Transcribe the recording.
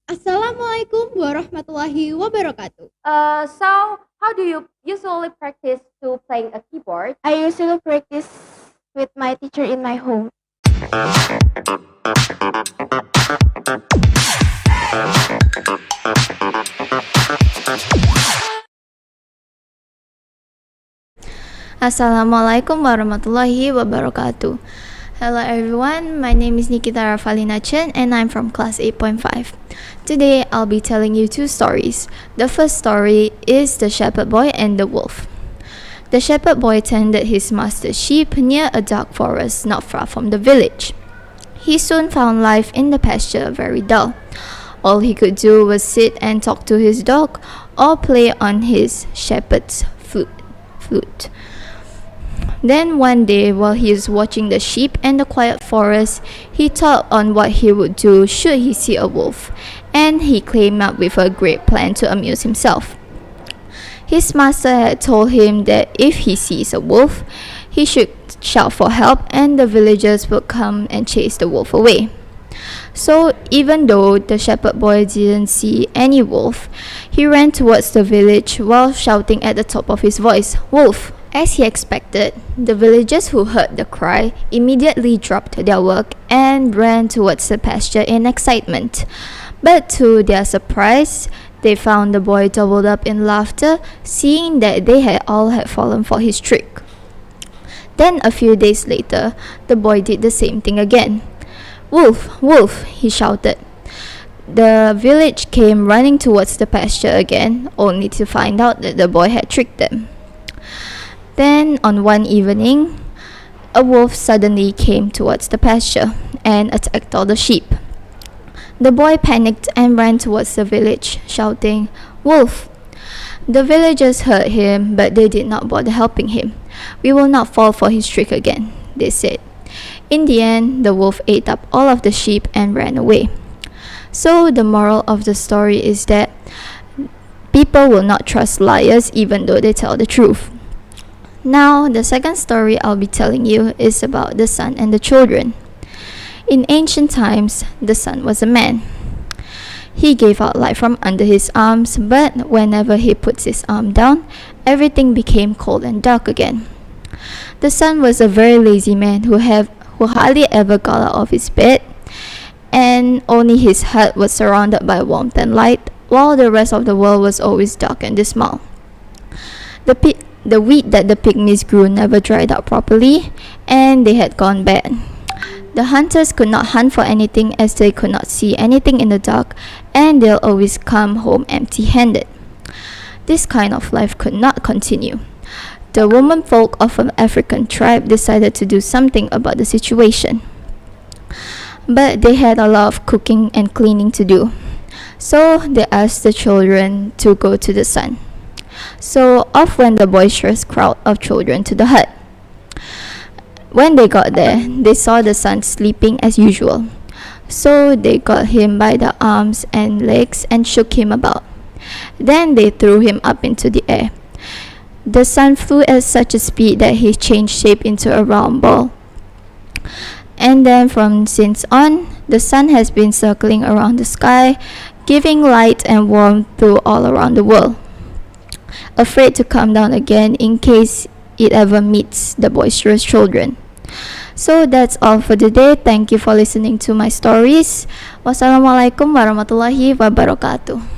Assalamualaikum warahmatullahi wabarakatuh. So how do you usually practice to playing a keyboard? I usually practice with my teacher in my home. Assalamualaikum warahmatullahi wabarakatuh. Hello everyone, my name is Nikita Chen and I'm from class 8.5. Today I'll be telling you two stories. The first story is the shepherd boy and the wolf. The shepherd boy tended his master's sheep near a dark forest not far from the village. He soon found life in the pasture very dull. All he could do was sit and talk to his dog or play on his shepherd's flute. Then one day, while he was watching the sheep and the quiet forest, he thought on what he would do should he see a wolf, and he came up with a great plan to amuse himself. His master had told him that if he sees a wolf, he should shout for help and the villagers would come and chase the wolf away. So even though the shepherd boy didn't see any wolf, he ran towards the village while shouting at the top of his voice, "Wolf!" As he expected, the villagers who heard the cry immediately dropped their work and ran towards the pasture in excitement. But to their surprise, they found the boy doubled up in laughter, seeing that they had all had fallen for his trick. Then a few days later, the boy did the same thing again. "Wolf, wolf!" he shouted. The village came running towards the pasture again, only to find out that the boy had tricked them. Then, on one evening, a wolf suddenly came towards the pasture and attacked all the sheep. The boy panicked and ran towards the village, shouting, "Wolf!" The villagers heard him, but they did not bother helping him. "We will not fall for his trick again," they said. In the end, the wolf ate up all of the sheep and ran away. So, the moral of the story is that people will not trust liars even though they tell the truth. Now, the second story I'll be telling you is about the sun and the children. In ancient times, the sun was a man. He gave out light from under his arms, but whenever he puts his arm down, everything became cold and dark again. The sun was a very lazy man who hardly ever got out of his bed, and only his hut was surrounded by warmth and light, while the rest of the world was always dark and dismal. The wheat that the pygmies grew never dried out properly, and they had gone bad. The hunters could not hunt for anything as they could not see anything in the dark, and they'll always come home empty-handed. This kind of life could not continue. The women folk of an African tribe decided to do something about the situation. But they had a lot of cooking and cleaning to do. So they asked the children to go to the sun. So off went the boisterous crowd of children to the hut. When they got there, they saw the son sleeping as usual. So they got him by the arms and legs and shook him about. Then they threw him up into the air. The sun flew at such a speed that he changed shape into a round ball. And then from since on, the sun has been circling around the sky, giving light and warmth through all around the world. Afraid to come down again in case it ever meets the boisterous children. So that's all for today. Thank you for listening to my stories. Wassalamualaikum warahmatullahi wabarakatuh.